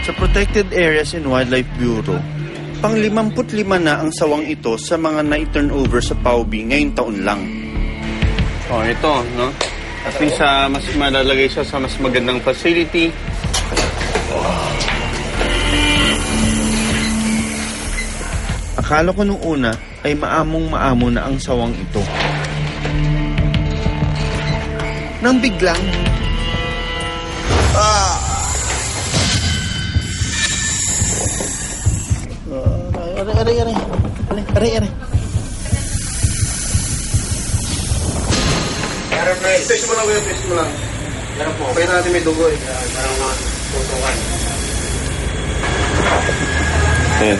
Sa Protected Areas and Wildlife Bureau, pang-55 na ang sawang ito sa mga na-turn over sa PAUB ngayong taon lang. Oh, ito, no? At least mas malalagay siya sa mas magandang facility. Akala ko nung una ay maamong-maamo na ang sawang ito. Nang biglang... Aray. Test mo lang kayo, test mo lang. Meron po. Pakita natin may dugo eh. Parang mga tutukan. Ayan.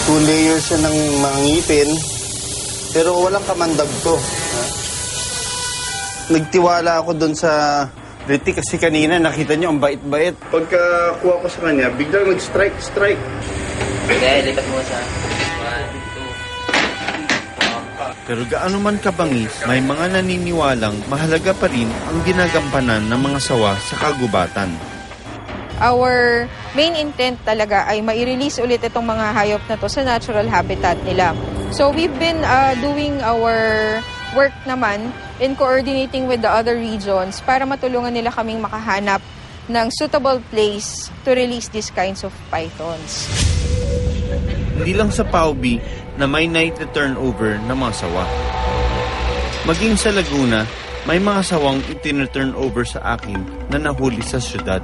Two layers siya ng mga ngipin. Pero walang kamandag to. Nagtiwala ako doon sa Ritik kasi kanina nakita niyo ang bait-bait. Pagka kuha ko sa kanya, biglang nag-strike. Okay, lipat mo sa 1, 2. Pero gaano man kabangis, may mga naniniwalang mahalaga pa rin ang ginagampanan ng mga sawa sa kagubatan. Our main intent talaga ay mai-release ulit itong mga hayop na to sa natural habitat nila. So we've been doing our work naman in coordinating with the other regions para matulungan nila kaming makahanap ng suitable place to release these kinds of pythons. Hindi lang sa PAUB na may night turnover na mga sawa. Maging sa Laguna, may mga sawang itin-turn over sa akin na nahuli sa syudad.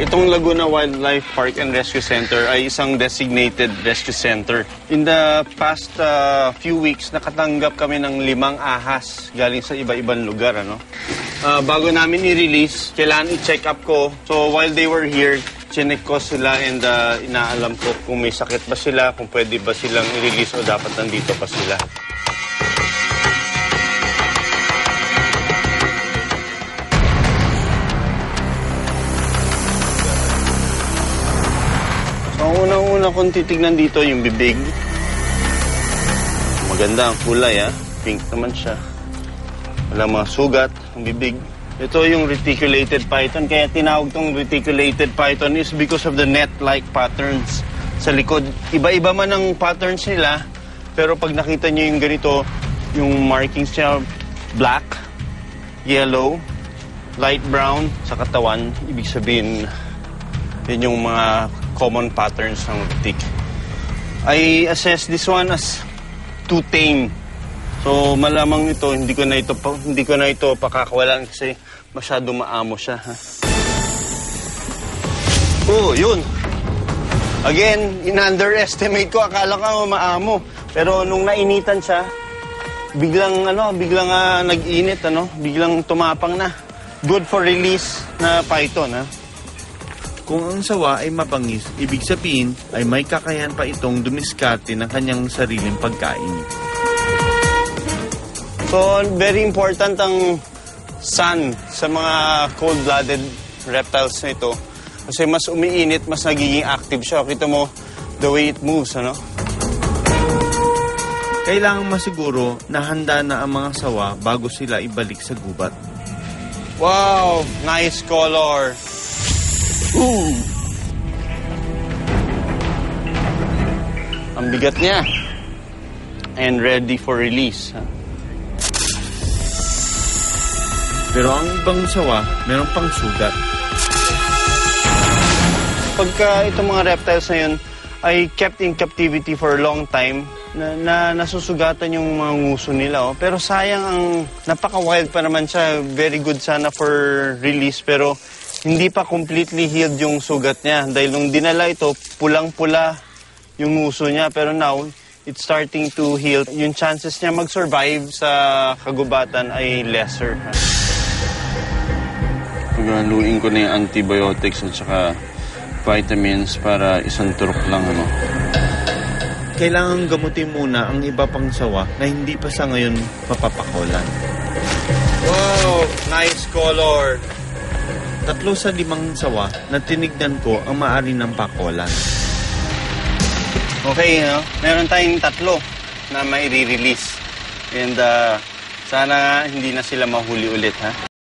Itong Laguna Wildlife Park and Rescue Center ay isang designated rescue center. In the past few weeks, nakatanggap kami ng 5 ahas galing sa iba-ibang lugar. Bago namin i-release, kailangan i-check up ko. So while they were here, chinek ko sila and inaalam ko kung may sakit ba sila, kung pwede ba silang i-release o dapat nandito pa sila. Ang unang-una kong titignan dito yung bibig. Maganda ang kulay, pink naman siya. Wala mga sugat ang bibig. Ito yung reticulated python. Kaya tinawag tong reticulated python is because of the net-like patterns sa likod. Iba-iba man ang patterns nila, pero pag nakita nyo yung ganito, yung markings niya black, yellow, light brown sa katawan, ibig sabihin, yun yung mga common patterns ng retic. I assess this one as too tame. So malamang ito, hindi ko na ito pakakawalan kasi masyado maamo siya. Oh, yun. Again, in-underestimate ko, akala ko maamo. Pero nung nainitan siya, biglang nag-init, biglang tumapang na. Good for release na python, Kung ang sawa ay mabangis, ibig sabihin ay may kakayahan pa itong dumiskarte ng kanyang sariling pagkain. So, very important ang sun sa mga cold-blooded reptiles na ito. Kasi mas umiinit, mas nagiging active siya. Kita mo, the way it moves, Kailangang masiguro na handa na ang mga sawa bago sila ibalik sa gubat. Wow! Nice color! Ooh! Ang bigat niya. And ready for release. Pero ang ibang sawa, meron pang sugat. Pagka itong mga reptiles na yun ay kept in captivity for a long time, na nasusugatan yung mga nguso nila. Pero sayang, ang napaka-wild pa naman siya. Very good sana for release, pero hindi pa completely healed yung sugat niya. Dahil nung dinala ito, pulang-pula yung nguso niya. Pero now, it's starting to heal. Yung chances niya mag-survive sa kagubatan ay lesser. Pagaluin ko na yung antibiotics at saka vitamins para isang turok lang. Kailangan gamutin muna ang iba pang sawa na hindi pa sa ngayon mapapakawalan. Wow, nice color. 3 sa 5 sawa na tinignan ko ang maaari ng pakolan. Okay, meron tayong 3 na mai-release. And sana hindi na sila mahuli ulit, ha?